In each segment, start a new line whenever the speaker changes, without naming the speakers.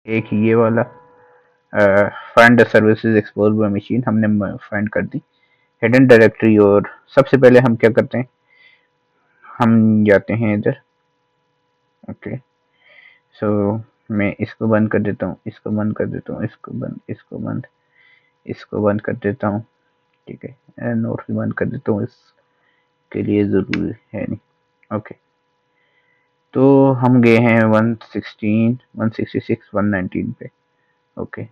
एक ये वाला find the services expose by machine हमने फाइंड कर दी हिडन डायरेक्टरी। और सबसे पहले हम क्या करते हैं, हम जाते हैं इधर। ओके, सो मैं इसको बंद कर देता हूँ, इसको बंद कर देता हूँ, इसको बंद, इसको बंद, इसको बंद कर देता हूँ। ठीक है, नोट भी बंद कर देता हूँ, इसके लिए ज़रूरी है नहीं। ओके, तो हम गए हैं 116, 166, 119 पे। ओके,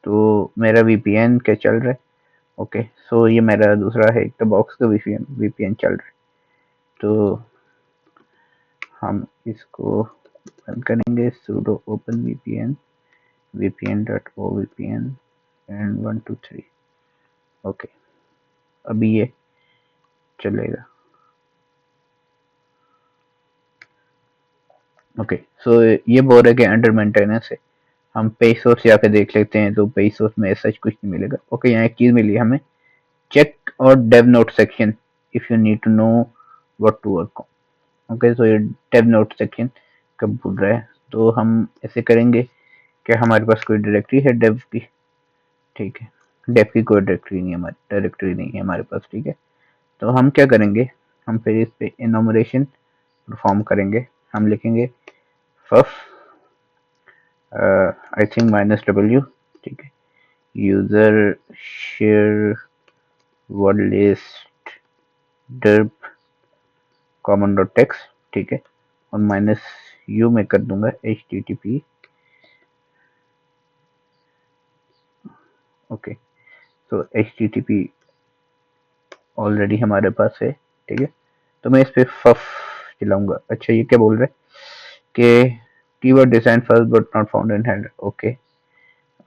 तो मेरा वीपीएन क्या चल रहा है। ओके, सो ये मेरा दूसरा है, एक तो बॉक्स का वीपीएन चल रहा है। तो हम इसको बंद करेंगे, sudo open vpn vpn.ovpn and 123। Okay, अभी ये चलेगा। ओके, सो ये बोल रहा है कि अंडर मेंटेनेंस है। हम पेज सोर्स जाके देख लेते हैं, तो पेज सोर्स में ऐसा कुछ नहीं मिलेगा। ओके, यहाँ एक चीज मिली हमें, चेक और dev note section if you need to know what to work on. Okay, सो ये डेव नोट सेक्शन कब बोल रहा है, तो हम ऐसे करेंगे कि हमारे पास कोई डायरेक्टरी है डेव की। ठीक है, डेव की कोई डायरेक्टरी नहीं है हमारे पास। ठीक है, तो हम क्या करेंगे, हम फिर इस पे इनोमरेशन परफॉर्म करेंगे। हम लिखेंगे फफ आई थिंक -w। ठीक है, user share word list dirb common dot text. ठीक है, और -u में कर दूंगा http। ओके, तो http ऑलरेडी हमारे पास है। ठीक है, तो मैं इस पे फफ चलाऊंगा। अच्छा, ये क्या बोल रहा है कि keyword design first but not found in header. Okay,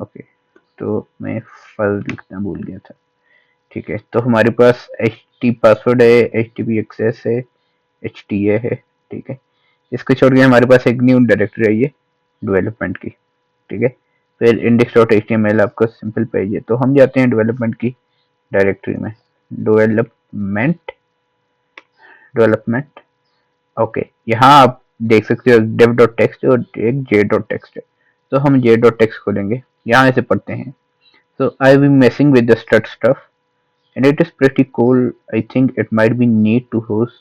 okay, तो मैं फर्स्ट लिखना भूल गया था। ठीक है, तो हमारे पास एच टी पासवर्ड है, एच टी पी एक्सेस है, एच टी ए है। ठीक है, इसको छोड़ के हमारे पास एक न्यू डायरेक्टरी आई है डेवलपमेंट की। ठीक है, फिर index dot H T M L आपका सिंपल पेज है, तो हम जाते हैं डेवलपमेंट की डायरेक्टरी में। Development, development. ओके, यहाँ आप देख सकते हो dev डॉट टेक्स्ट और एक j डॉट टेक्स्ट है, तो हम j डॉट टेक्स्ट खोलेंगे, यहाँ से पढ़ते हैं। So I've been messing with the stud stuff and it is pretty cool. I think it might be neat to host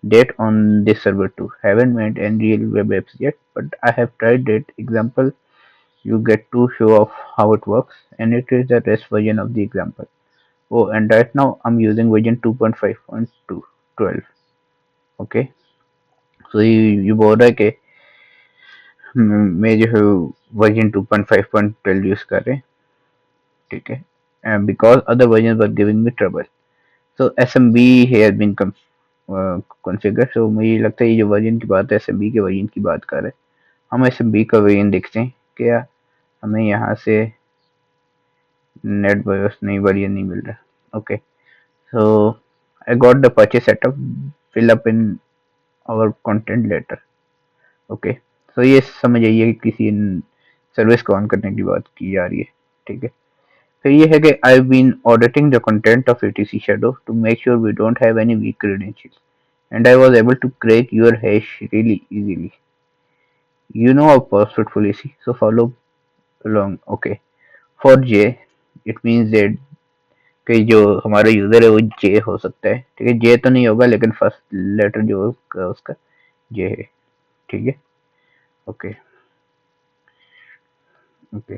that on this server too. Haven't made any real web apps yet, but I have tried it. Example, you get to show off how it works, and it is the REST version of the example. Oh, and right now I'm using version 2.5.2 12. Okay, so you बोल रहा है कि मैं जो है version 2.5.12 use कर रहे हैं। ठीक है, because other version were giving me trouble, so SMB has been configure. So मुझे लगता है ये जो वर्जन की बात है SMB के वर्जन की बात कर रहे हैं। हम SMB का वर्जन देखते हैं, क्या हमें यहाँ से नेट बायोस नहीं वर्जन नहीं मिल रहा। Okay, so I got the purchase setup, fill up in our content letter. Okay, सो ये समझ आइए कि किसी सर्विस को ऑन करने की बात की जा रही है। ठीक है, फिर ये है कि I been auditing the content of etc shadow to make sure we don't have any weak credentials and I was able to crack your hash really easily. You know our password policy, so follow along. Okay, for J it means that कि जो हमारा user है वो जे हो सकता है। ठीक है, जे तो नहीं होगा लेकिन फर्स्ट लेटर जो होगा उसका जे है। ठीक है, ओके, ओके,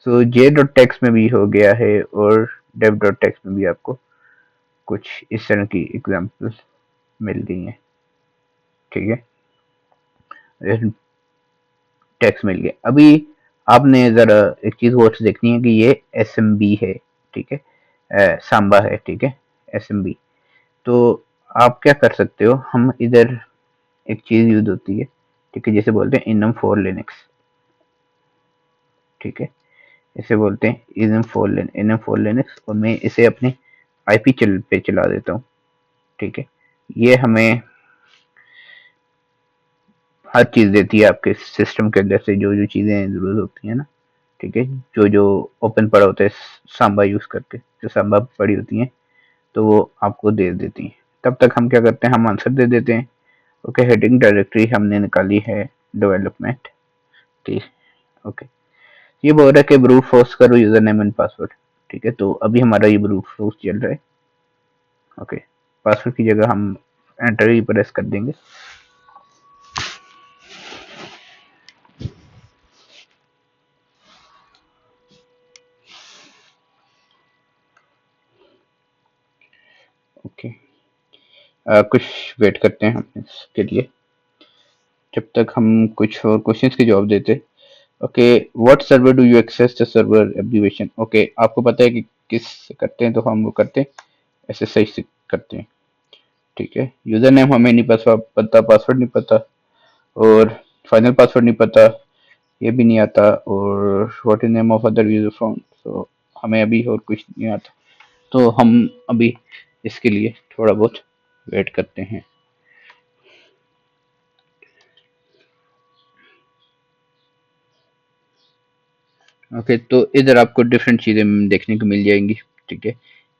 सो जे डॉट टेक्स्ट में भी हो गया है और डेव डॉट टेक्स्ट में भी आपको कुछ इस तरह की एग्जाम्पल मिल गई हैं। ठीक है, टेक्स्ट मिल गया। अभी आपने जरा एक चीज और देखनी है कि ये SMB है। ठीक है, सांबा है। ठीक है, SMB। तो आप क्या कर सकते हो, हम इधर एक चीज यूज होती है। ठीक है, जैसे बोलते हैं इनम फॉर लिनक्स। ठीक है, इसे बोलते हैं इनम फॉर लिनक्स, और मैं इसे अपने IP पे चला देता हूँ। ठीक है, ये हमें हर चीज देती है आपके सिस्टम के अंदर से जो जो चीजें जरूरत होती है ना। ठीक है, जो जो ओपन पड़ा होता है सांबा यूज करके, जो सांबा पड़ी होती है तो वो आपको दे देती हैं। तब तक हम क्या करते हैं, हम आंसर दे देते हैं। ओके, हेडिंग डायरेक्टरी हमने निकाली है डेवलपमेंट। ठीक, ओके, ये बोल रहा है कि ब्रूट फोर्स करो यूजर नेम एंड पासवर्ड। ठीक है, तो अभी हमारा ये ब्रूट फोर्स चल रहा है। ओके, पासवर्ड की जगह हम एंटर ही प्रेस कर देंगे। ओके, कुछ वेट करते हैं हम इसके लिए, जब तक हम कुछ और क्वेश्चंस के जवाब देते। Okay, what server do you access the server abbreviation. Okay, आपको पता है कि किस से करते हैं, तो हम वो करते हैं SSH से करते हैं। ठीक है, यूजर नेम हमें नहीं पता, पासवर्ड नहीं पता, और फाइनल पासवर्ड नहीं पता, ये भी नहीं आता, और what is name of other user phone, तो हमें अभी और कुछ नहीं आता। तो हम अभी इसके लिए थोड़ा बहुत वेट करते हैं। ओके, तो इधर आपको डिफरेंट चीज़ें देखने को मिल जाएंगी। ठीक है,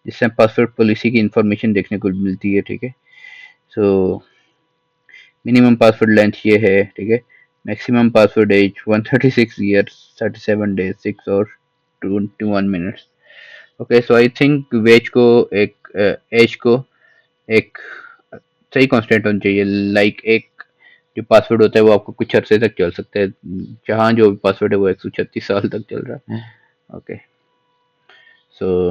जिससे पासवर्ड पॉलिसी की इंफॉर्मेशन देखने को मिलती है। ठीक है, सो मिनिमम पासवर्ड लेंथ ये है। ठीक है, maximum password age 136 years 37 days 6 और 21 minutes. Okay, so I think वेज को एक एज को एक सही कांस्टेंट होना चाहिए। लाइक एक जो पासवर्ड होता है वो आपको कुछ अरसे तक चल सकता है, जहाँ जो पासवर्ड है वो 136 साल तक चल रहा है। ओके, सो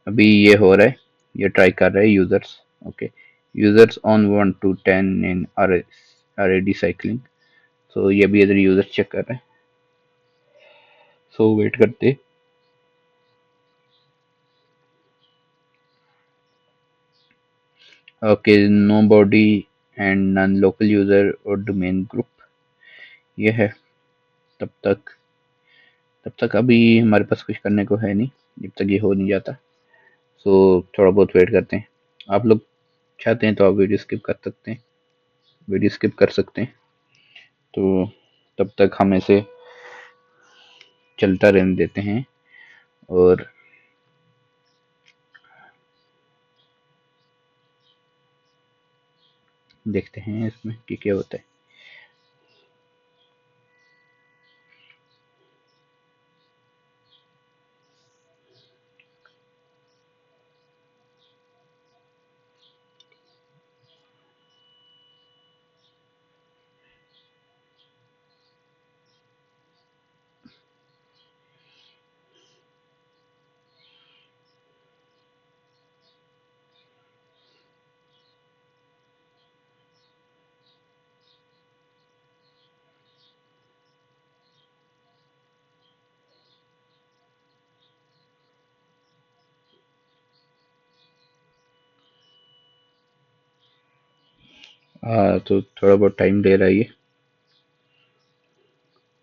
अभी ये हो रहा है, ये ट्राई कर रहे हैं users. Okay, users on 1 to 10 in RAD cycling. So ये भी इधर यूजर चेक कर रहे हैं, सो वेट करते। Okay, nobody and none local user और डोमेन ग्रुप ये है। तब तक तब तक अभी हमारे पास कुछ करने को है नहीं, जब तक ये हो नहीं जाता। सो थोड़ा बहुत वेट करते हैं। आप लोग चाहते हैं तो आप वीडियो स्किप कर सकते हैं, वीडियो स्किप कर सकते हैं। तो तब तक हम इसे चलता रहने देते हैं और देखते हैं इसमें कि क्या होता है। तो थोड़ा बहुत टाइम ले रहा है ये।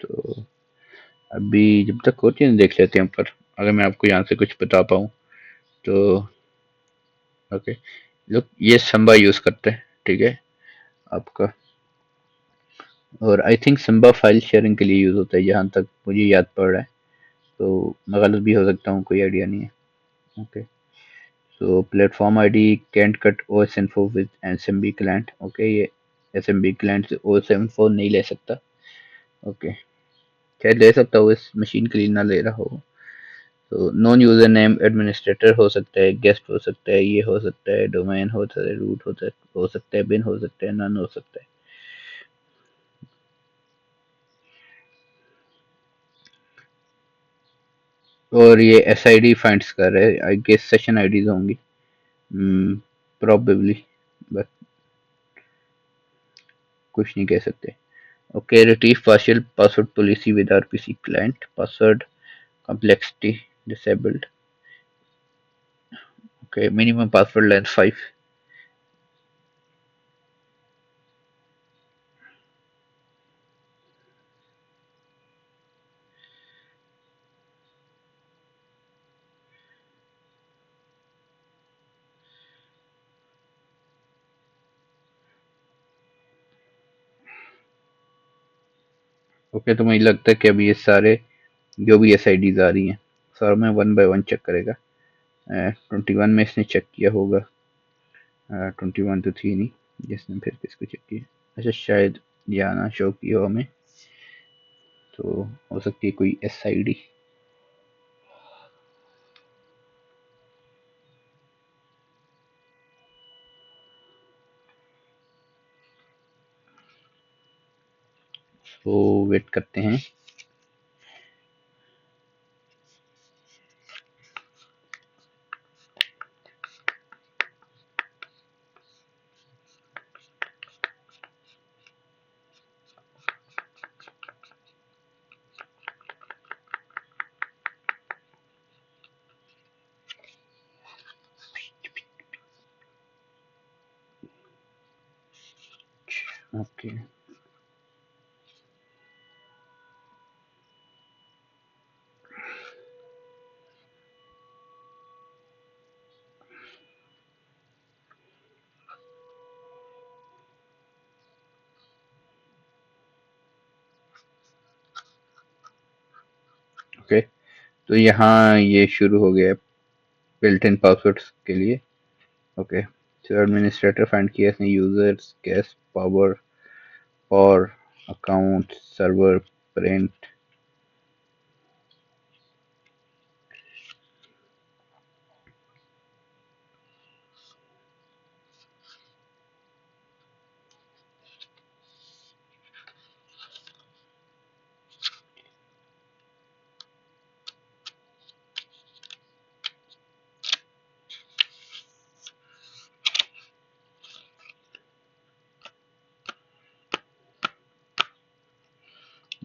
तो अभी जब तक होती है देख लेते हैं ऊपर, अगर मैं आपको यहाँ से कुछ बता पाऊँ तो। ओके, लोग ये संबा यूज़ करते हैं। ठीक है, आपका, और I think Samba file sharing के लिए यूज़ होता है, जहाँ तक मुझे याद पड़ रहा है। तो मैं गलत भी हो सकता हूँ, कोई आइडिया नहीं है। Okay, so platform ID can't cut OS info with SMB client. Okay, ये SMB क्लाइंट से OS info नहीं ले सकता। ओके, शायद ले सकता हूँ, इस मशीन के लिए ना ले रहा हो। तो नॉन यूजर नेम एडमिनिस्ट्रेटर हो सकता है, गेस्ट हो सकता है, ये हो सकता है, डोमेन हो सकता है, रूट हो सकता है, बिन हो सकता है, नन हो सकता है। और ये SID फाइंड्स कर रहे हैं, आई गेस सेशन आईडीज होंगी, प्रोबेबली, बट कुछ नहीं कह सकते। Okay, retrieve partial password policy with RPC client, password complexity disabled। Okay, minimum password length 5। Okay, तो मुझे लगता है कि अभी ये सारे जो भी SIDs आ रही हैं सारे में 1 by 1 चेक करेगा। 21 में इसने चेक किया होगा, 21 तो थी नहीं, जिसने फिर किसको चेक किया। अच्छा, शायद यहाँ ना शो किया हो हमें। तो हो सकती है कोई SID। तो वेट करते हैं। Okay, okay. तो यहाँ ये शुरू हो गया बिल्ट इन पासवर्ड्स के लिए। Okay, so administrator find key as users guest power for account server print।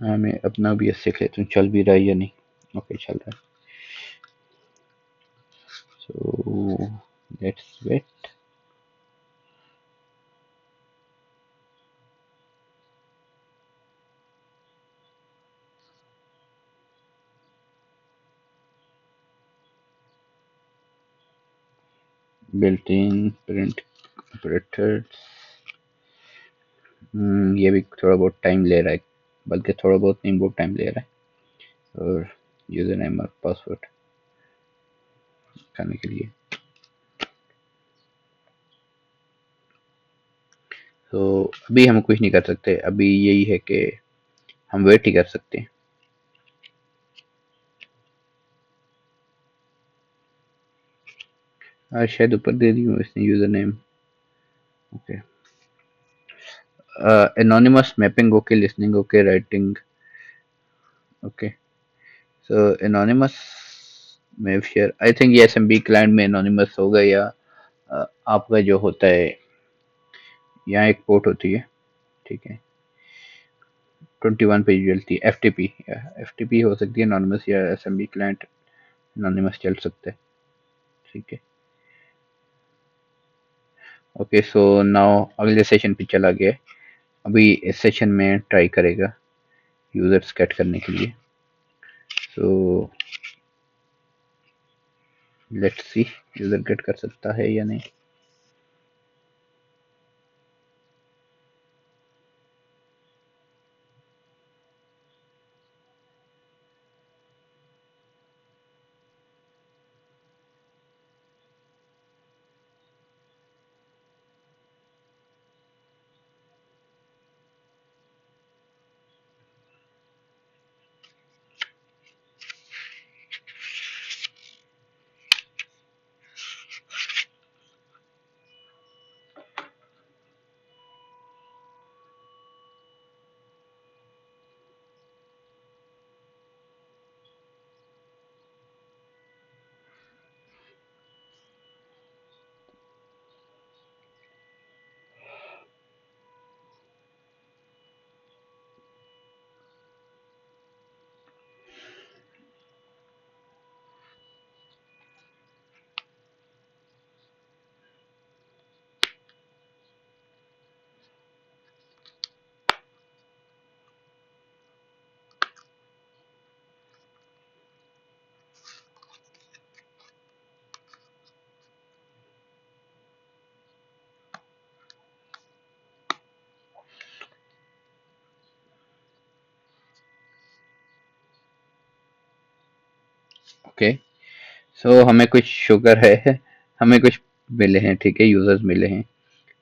हाँ, मैं अपना भी देख लेता हूँ चल भी रहा है या नहीं। ओके, चल रहा है। So let's wait. Built in print operators, ये भी थोड़ा बहुत टाइम ले रहा है, बल्कि थोड़ा बहुत नहीं, बहुत टाइम ले रहा है। और यूजर नेम और पासवर्ड करने के लिए तो अभी हम कुछ नहीं कर सकते। अभी यही है कि हम वेट ही कर सकते हैं। शायद ऊपर दे दी हूँ इसने user name. Okay, anonymous mapping okay, listening okay, writing okay. So anonymous में शेयर, आई थिंक ये SMB क्लाइंट में एनोनिमस होगा, या आपका जो होता है यहाँ एक पोर्ट होती है, ठीक है, 21 पे चलती है FTP। FTP हो सकती है एनोनिमस, या SMB क्लाइंट एनोनिमस चल सकता है, ठीक है। ओके, सो नाउ अगले सेशन पे चला गया। अभी इस सेशन में ट्राई करेगा यूजर्स गेट करने के लिए। So let's see user get कर सकता है या नहीं। ओके, सो हमें कुछ शुगर है, हमें कुछ मिले हैं, ठीक है, यूजर्स मिले हैं।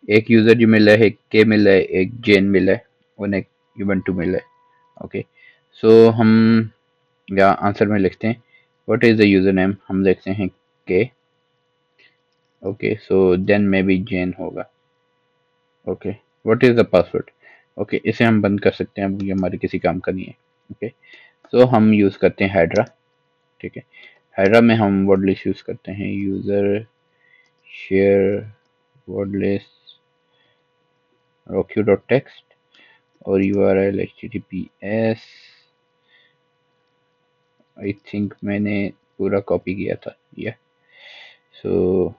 एक यूजर जो मिला है, के मिला है, एक जेन मिला है, और एक यूबंटू मिला है। ओके, सो हम या आंसर में लिखते हैं what is the user name, हम देखते हैं के। Okay, so then maybe जेन होगा। Okay, what is the password. Okay, इसे हम बंद कर सकते हैं, अब ये हमारे किसी काम का नहीं है। ओके, सो हम यूज करते हैं हाइड्रा। ठीक है, हाइड्रा में हम वर्ड लिस्ट यूज करते हैं, user share word list rockyou dot text और URL HTTPS। आई थिंक मैंने पूरा कॉपी किया था ये। सो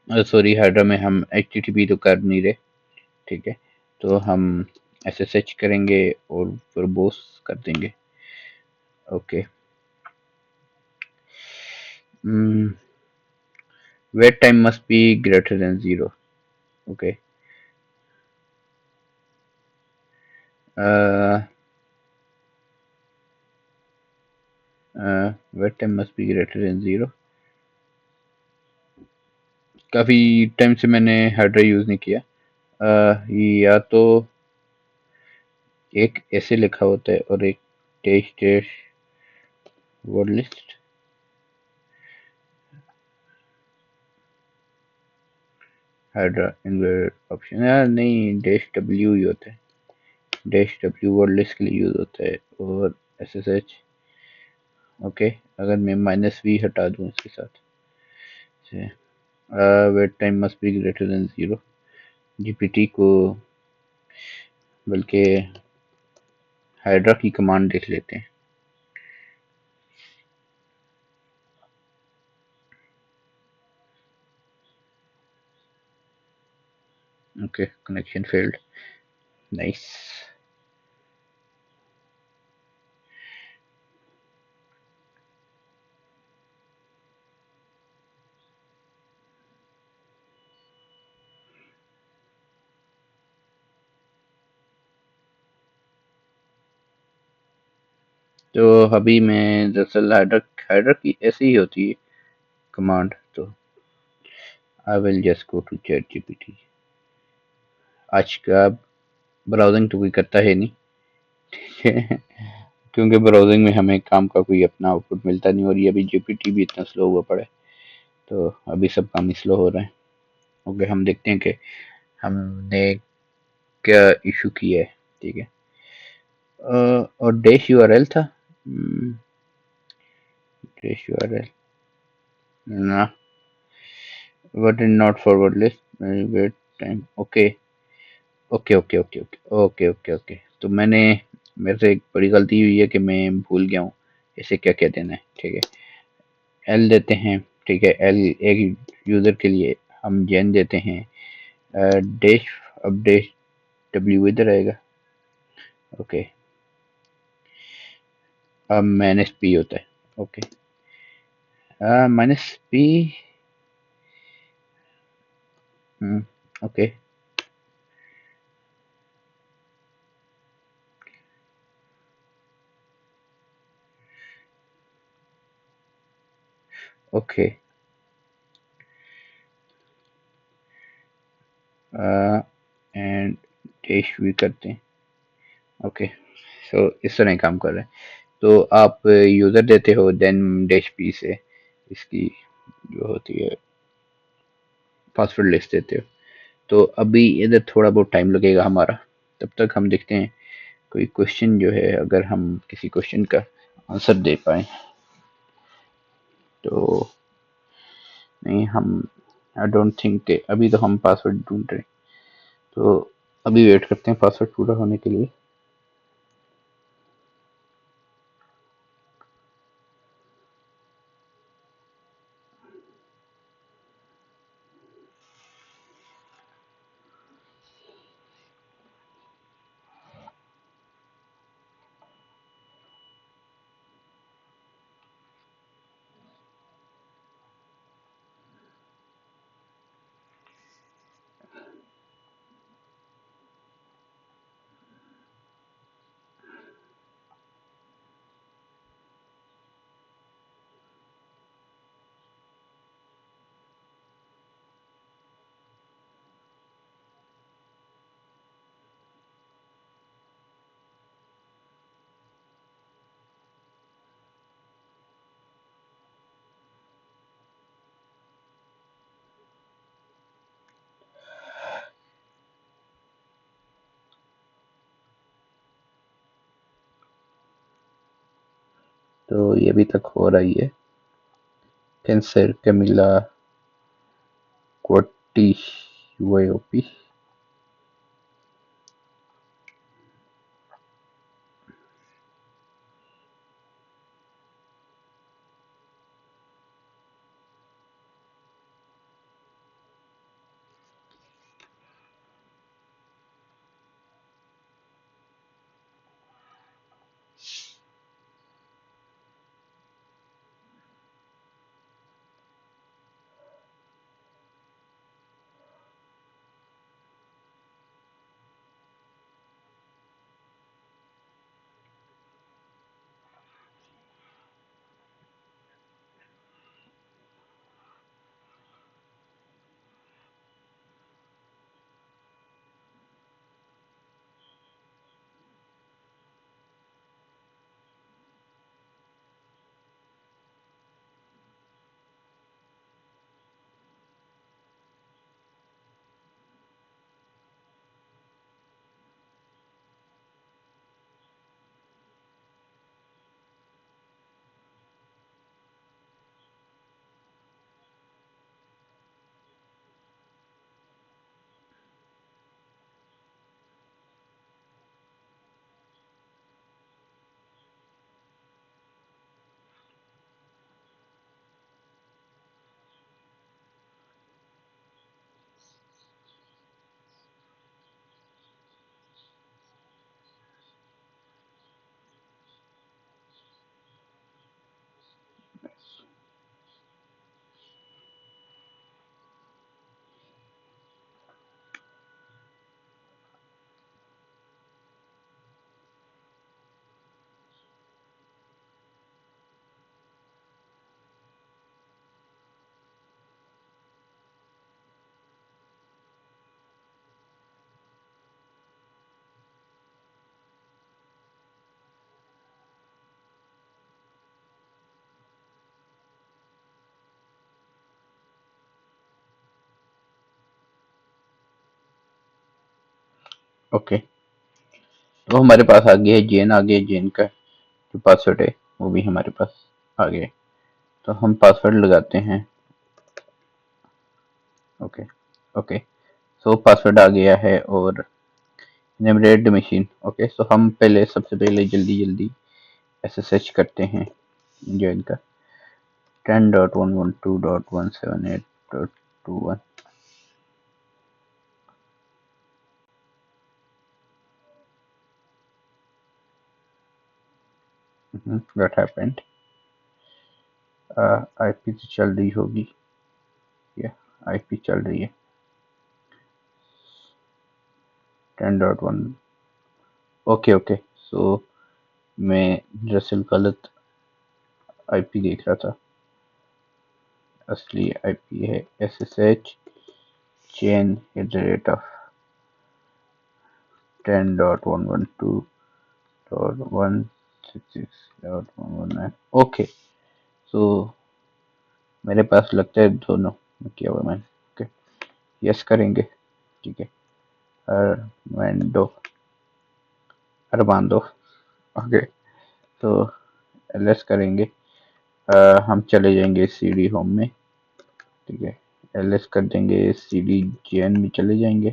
सॉरी, हाइड्रा में हम HTTP तो कर नहीं रहे। ठीक है, तो हम SSH करेंगे और वर्बोस कर देंगे। Okay, wait time must be greater than 0। Okay, wait time must be greater than 0। काफ़ी टाइम से मैंने हाइड्रा यूज़ नहीं किया। या तो एक ऐसे लिखा होता है और एक dash dash word list. Hydra invert option यार नहीं, डैश डब्ल्यू ही होता है। डैश डब्ल्यू वर्ड लिस्ट के लिए यूज़ होता है और SSH। ओके, अगर मैं -v हटा दूँ इसके साथ से, wait time must be greater than 0। GPT को बल्कि हाइड्रा की कमांड देख लेते हैं। Okay, connection failed. नाइस। तो अभी मैं दरअसल हाइड्रा हाइड्रा की ऐसी ही होती है कमांड। तो I will just go to chat GPT। आज का ब्राउजिंग तो कोई करता है नहीं, ठीक है, क्योंकि ब्राउजिंग में हमें काम का कोई अपना आउटपुट मिलता नहीं और ये अभी GPT भी इतना स्लो हुआ पड़ा है, तो अभी सब काम ही स्लो हो रहा है। ओके, हम देखते हैं कि हमने क्या इशू किया है। ठीक है, और डैश URL था। डैश URL ना, but in not forward list wait time. Okay okay okay okay okay okay okay okay, तो मैंने मेरे से एक बड़ी गलती हुई है कि मैं भूल गया हूँ इसे क्या क्या देना है। ठीक है, एल देते हैं। ठीक है, एल एक यूज़र के लिए हम जेन देते हैं। डैश, अब डैश डब्ल्यू इधर आएगा। ओके, अब माइनस पी होता है। Okay, -p। Okay okay, and dash भी करते हैं। ओके, सो इस तरह ही काम कर रहे हैं। तो आप यूज़र देते हो देन डैश पी से इसकी जो होती है पासवर्ड लिस्ट देते हो। तो अभी इधर थोड़ा बहुत टाइम लगेगा हमारा, तब तक हम देखते हैं कोई क्वेश्चन जो है, अगर हम किसी क्वेश्चन का आंसर दे पाए तो। नहीं, हम आई डोंट थिंक के अभी तो हम पासवर्ड ढूंढ रहे हैं, तो अभी वेट करते हैं पासवर्ड पूरा होने के लिए। तो ये अभी तक हो रही है। कैंसर कैमिला कोटी यूएओपी। ओके, तो हमारे पास आ गया है जेन, आ गया जेन का जो पासवर्ड है वो भी हमारे पास आ गया है। तो हम पासवर्ड लगाते हैं। ओके ओके, सो पासवर्ड आ गया है और नेमरेट मशीन। ओके, सो हम पहले सबसे पहले जल्दी जल्दी एसएसएच करते हैं जेन का 10.112.178.21। What happened? आईपी तो चल रही होगी, या आईपी चल रही है 10.1। ओके ओके, सो मैं दरअसल गलत आईपी देख रहा था। असली आईपी है SSH चेन at the rate of 10.112.166.119। Okay, so मेरे पास लगता है दोनों में किया हुआ मैंने। ओके, यस करेंगे। ठीक है, अरमांडो अरमांडो। ओके, तो एलएस करेंगे। हम चले जाएंगे सीडी होम में। ठीक है, एलएस कर देंगे, सीडी जेएन में चले जाएंगे,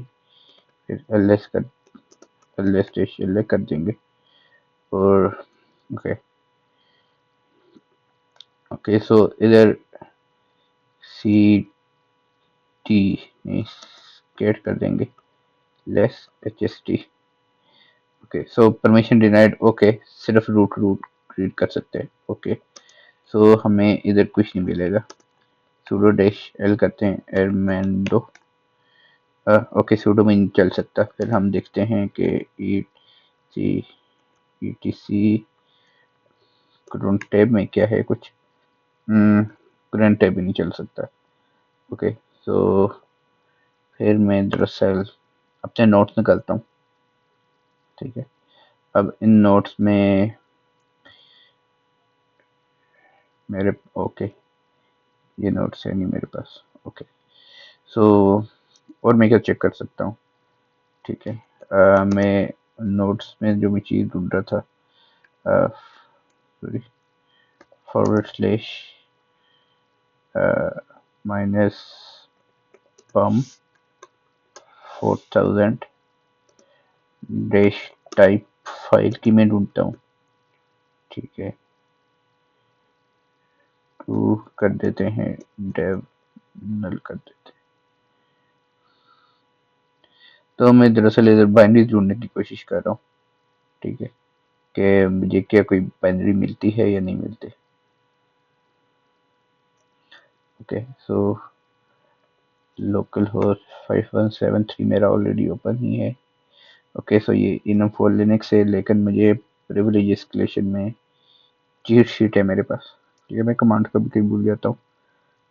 फिर एलएस एलएस कर देंगे और ओके ओके, सो इधर सी टी में क्रिएट कर देंगे लेस HST। ओके, सो परमिशन डिनाइड। ओके, सिर्फ रूट रूट रीड कर सकते हैं। ओके, सो हमें इधर कुछ नहीं मिलेगा। sudo dash l करते हैं एरमेंडो। ओके, sudo में नहीं चल सकता। फिर हम देखते हैं कि etc करंट टैब में क्या है कुछ। करंट टैब भी नहीं चल सकता। ओके, सो फिर मैं दरअसल अपने नोट्स निकालता हूँ। ठीक है, अब इन नोट्स में मेरे ओके ये नोट्स है नहीं मेरे पास। ओके, सो और मैं क्या चेक कर सकता हूँ? ठीक है, मैं नोट्स में जो मैं चीज़ ढूंढ रहा था, sorry, / minus pum 4000 dash type file की मैं ढूंढता हूँ। ठीक है, टू कर देते हैं, डेव नल कर देते हैं। तो मैं दरअसल इधर बाइनरी ढूंढने की कोशिश कर रहा हूँ। ठीक है, कि मुझे क्या कोई बाइनरी मिलती है या नहीं मिलती। ओके, सो लोकल होस्ट 5173 मेरा ऑलरेडी ओपन ही है। ओके, सो ये इन्फो लिनक्स है, लेकिन मुझे प्रिविलेज एस्केलेशन में चीट शीट है मेरे पास। ठीक है, मैं कमांड कभी कभी भूल जाता हूँ।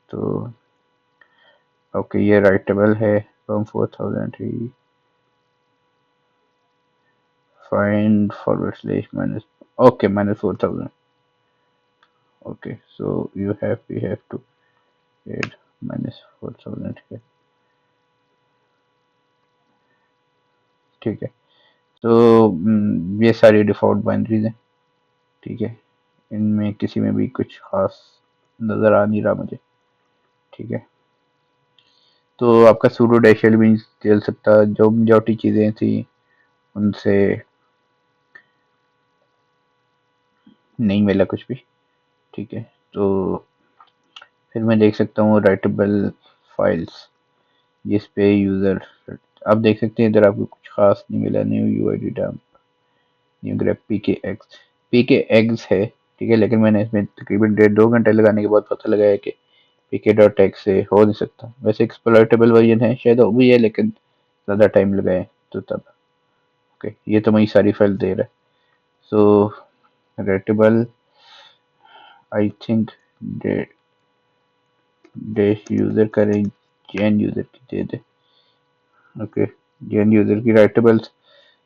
तो ओके, ये राइटेबल है from 4000 he find / minus, okay, minus 4000. Okay, so we have to add minus 4000 here. ठीक है, तो ये सारी डिफॉल्ट बाइनरीज हैं। ठीक है, इनमें किसी में भी कुछ खास नज़र आ नहीं रहा मुझे। ठीक है, तो आपका सूडो डैश एल भी नहीं चल सकता, जो मेजॉरिटी चीज़ें थी उनसे नहीं मिला कुछ भी। ठीक है, तो फिर मैं देख सकता हूँ राइटेबल फाइल्स जिस पे यूज़र, आप देख सकते हैं इधर आपको कुछ खास नहीं मिला। New UID dump, new grep पीके एग्स है। ठीक है, लेकिन मैंने इसमें तकरीबन 1.5-2 घंटे लगाने के बाद पता लगाया कि पीके डॉट एक्स से हो नहीं सकता। वैसे एक्सप्लॉइटेबल वर्जन है, शायद वो भी है, लेकिन ज़्यादा टाइम लगाए तो तब। ओके, ये तो वही सारी फाइल दे रहा है। सो रेटेबल आई थिंक डैश यूज़र करें, जैन यूज़र की दे दे। ओके, जैन यूज़र की राइटेबल्स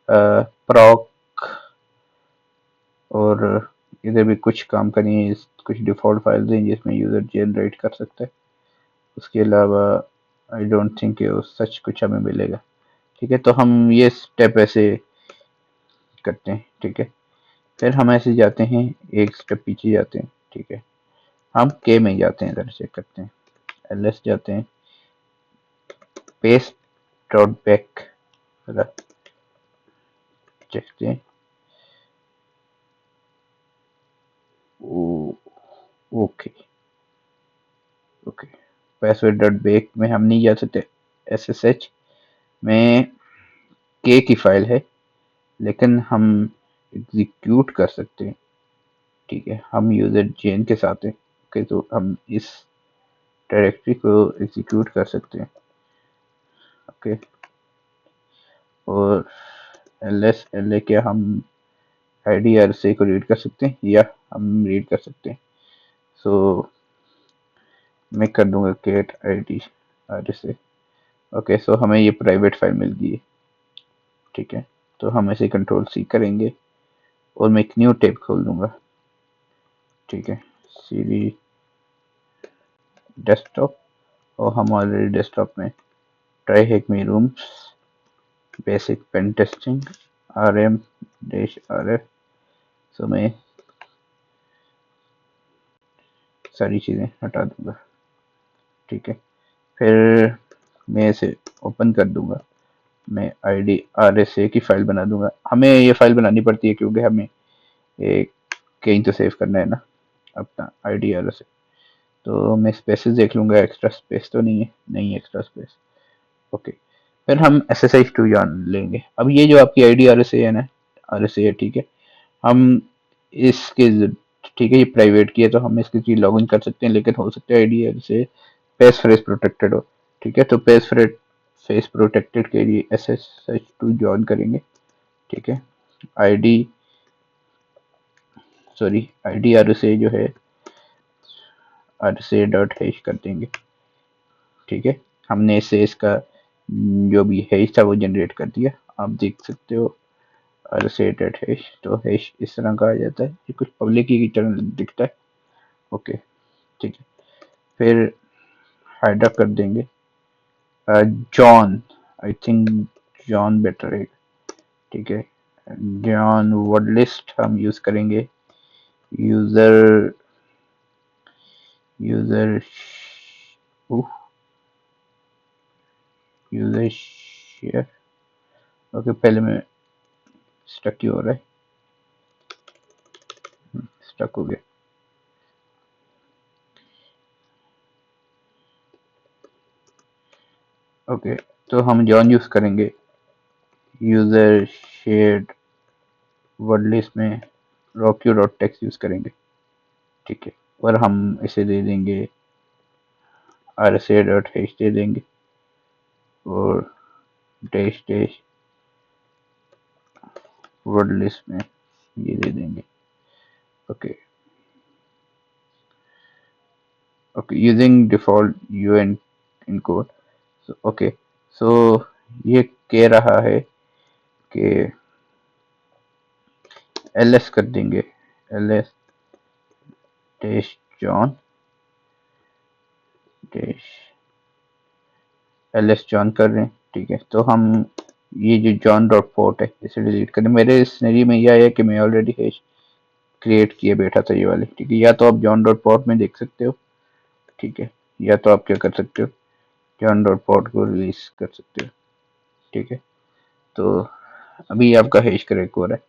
प्रॉक, और इधर भी कुछ काम करनी है। कुछ डिफ़ॉल्ट फाइल्स हैं जिसमें यूज़र जनरेट कर सकता है। उसके अलावा आई डोंट थिंक सच कुछ हमें मिलेगा। ठीक है, तो हम ये स्टेप ऐसे करते हैं। ठीक है, फिर हम ऐसे जाते हैं, एक स्टेप पीछे जाते हैं। ठीक है, हम के में जाते हैं, इधर से करते हैं एलएस जाते हैं, पेस्ट डॉट बैक देखते हैं। Okay okay, password dot back में हम नहीं जा सकते। एसएसएच में के की फाइल है, लेकिन हम एग्जीक्यूट कर सकते हैं। ठीक है, हम यूज़र जेन के साथ हैं। ओके, तो हम इस डायरेक्टरी को एग्जीक्यूट कर सकते हैं। ओके, और एलएस एल के हम आईडी आर से को रीड कर सकते हैं, या हम रीड कर सकते हैं। सो मैं कर दूंगा केट आईडी आर से। ओके, सो हमें ये प्राइवेट फाइल मिल गई है। ठीक है, तो हम ऐसे कंट्रोल सी करेंगे और मैं एक न्यू टैब खोल दूंगा। ठीक है, सीडी डेस्कटॉप, और हम ऑलरेडी डेस्कटॉप में try hack me rooms, basic pen testing, rm -rf। So मैं सारी चीज़ें हटा दूंगा। ठीक है, फिर मैं इसे ओपन कर दूंगा। मैं IDRSA की फाइल बना दूंगा। हमें ये फाइल बनानी पड़ती है क्योंकि हमें एक कहीं तो सेव करना है ना अपना IDRSA। तो मैं स्पेसेस देख लूंगा, एक्स्ट्रा स्पेस तो नहीं है, नहीं एक्स्ट्रा स्पेस। ओके, फिर हम SSH2 जान लेंगे। अब ये जो आपकी IDRSA है ना, RSA है, ठीक है, हम इसके ठीक है, ये प्राइवेट की है तो हम इसके थ्रू लॉग इन कर सकते हैं, लेकिन हो सकता है IDRSA पेज फ्रेज प्रोटेक्टेड हो। ठीक है, तो पेज फ्रेज फेस प्रोटेक्टेड के लिए SSH2 ज्वाइन करेंगे। ठीक है, आईडी IDRSA जो है RSA डॉट हैश कर देंगे। ठीक है, हमने इससे इसका जो भी हैश था वो जनरेट कर दिया। आप देख सकते हो RSA डॉट हैश, तो हैश इस तरह का आ जाता है, ये कुछ पब्लिक की तरह दिखता है। ओके, ठीक है, फिर हाइड अप कर देंगे John, I think John better है। ठीक है, जॉन वर्ड लिस्ट हम यूज करेंगे, user user user share. Okay, पहले मैं स्टक क्यों हो रहा है, स्टक हो गया। ओके, तो हम जॉन यूज करेंगे यूजर शेयर्ड वर्ड लिस्ट में rockio डॉट टेक्स्ट यूज करेंगे, ठीक है। और हम इसे दे देंगे rsa डॉट हैश दे देंगे और डैश डैश वर्ड लिस्ट में ये दे देंगे। Okay okay, using default UN encode. Okay, सो ये कह रहा है कि ls कर देंगे, ls dash John dash ls John कर रहे हैं, ठीक है। तो हम ये जो जॉन डॉट पोर्ट है इसे डिलीट करें। मेरे सिनेरियो में यह है कि मैं ऑलरेडी हैश क्रिएट किए बैठा था ये वाले, ठीक है। या तो आप जॉन डॉट पोर्ट में देख सकते हो, ठीक है, या तो आप क्या कर सकते हो, जॉन डॉट पोर्ट को रिलीज कर सकते हो, ठीक है। तो अभी आपका हैश करेक्ट हो रहा है।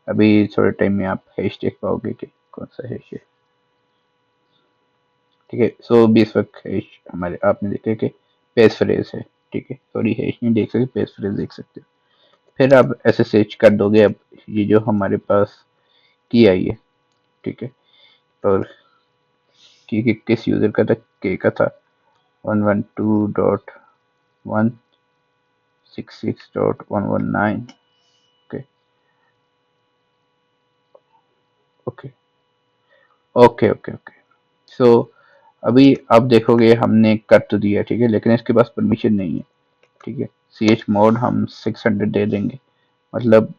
अभी थोड़े टाइम में आप हैश देख पाओगे कि कौन सा हैश है, ठीक है। सो 20 वक्त हैश हमारे आपने देखे कि पेज फ्रेज है, ठीक है। सॉरी, हैश नहीं देख सकते, पेज फ्रेज देख सकते हो। फिर आप ऐसे सर्च कर दोगे। अब ये जो हमारे पास की आई है, ठीक है, और की किस यूजर का था, के का था 112.166.119। Okay okay okay okay okay. So अभी आप देखोगे हमने कर तो दिया, ठीक है, लेकिन इसके पास परमिशन नहीं है, ठीक है। सी एच मोड हम 600 दे देंगे, मतलब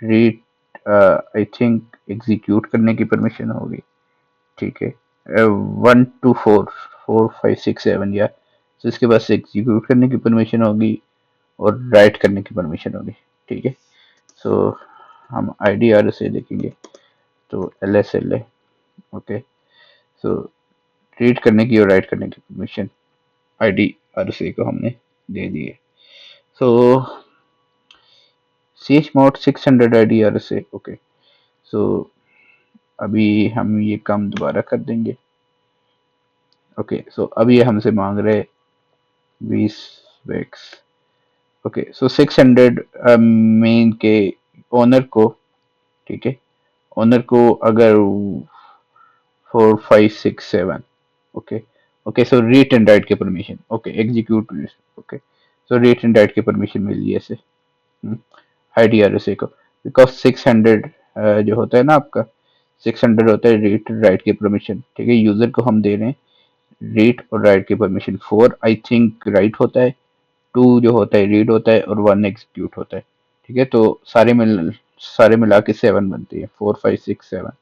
रीड आई थिंक एग्जीक्यूट करने की परमिशन होगी, ठीक है। 1 2 4 4 5 6 7 या, तो इसके पास एग्जीक्यूट करने की परमिशन होगी और राइट करने की परमिशन होगी, ठीक है। सो हम आई डी आर से देखेंगे तो एल एस एल है, ओके। सो रीड करने की और राइट करने की permission I D R C को हमने दे दी है। So C H mod 600 I D R से, ओके। सो अभी हम ये काम दोबारा कर देंगे, ओके। सो अब ये हमसे मांग रहे 20 वैक्स, ओके। सो 600 मेन के ओनर को, ठीक है, ओनर को अगर 4 5 6 7, okay okay. So read and write के permission, okay, execute, okay. So read and write की परमिशन मिल गई ऐसे I D R S A को, बिकॉज 600 जो होता है ना आपका, 600 होता है रीड राइट की परमिशन, ठीक है। यूजर को हम दे रहे हैं रीड और राइट की परमिशन। 4 आई थिंक राइट होता है, 2 जो होता है रीड होता है और 1 एग्जीक्यूट होता है, ठीक है। तो सारे मिला के 7 बनती है, 4 5 6 7,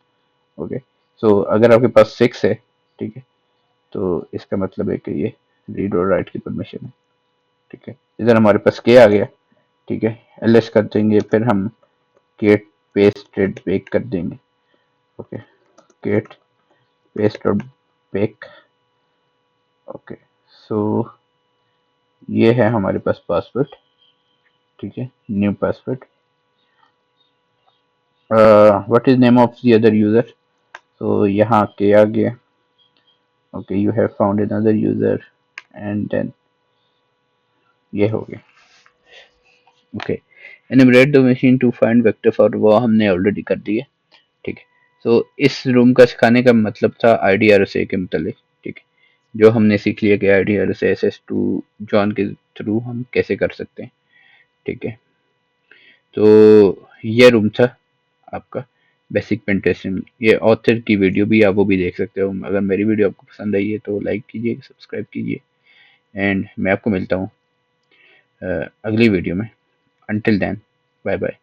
ओके। सो अगर आपके पास 6 है, ठीक है, तो इसका मतलब है कि ये रीड और राइट की परमिशन है, ठीक है। इधर हमारे पास के आ गया, ठीक है। एल कर देंगे, फिर हम गेट पेस्टेड बेक कर देंगे, ओके। गेट पेस्ट और बेक, ओके। सो ये है हमारे पास पासवर्ड, ठीक है, new password. What is name of the other user, तो यहाँ के आ गया, okay. You have found another user and then ये हो गया, okay. Enumerate the machine to find vector for, वो हमने ऑलरेडी कर दिया, ठीक है। सो इस रूम का सिखाने का मतलब था I D R S A के मतलब, ठीक है, जो हमने सीख लिया कि I D R S S to John के थ्रू हम कैसे कर सकते हैं, ठीक है। तो ये रूम था आपका बेसिक पेन टेस्टिंग। ये ऑथर की वीडियो भी आप वो भी देख सकते हो। अगर मेरी वीडियो आपको पसंद आई है तो लाइक कीजिए, सब्सक्राइब कीजिए, एंड मैं आपको मिलता हूँ अगली वीडियो में। Until then, bye bye.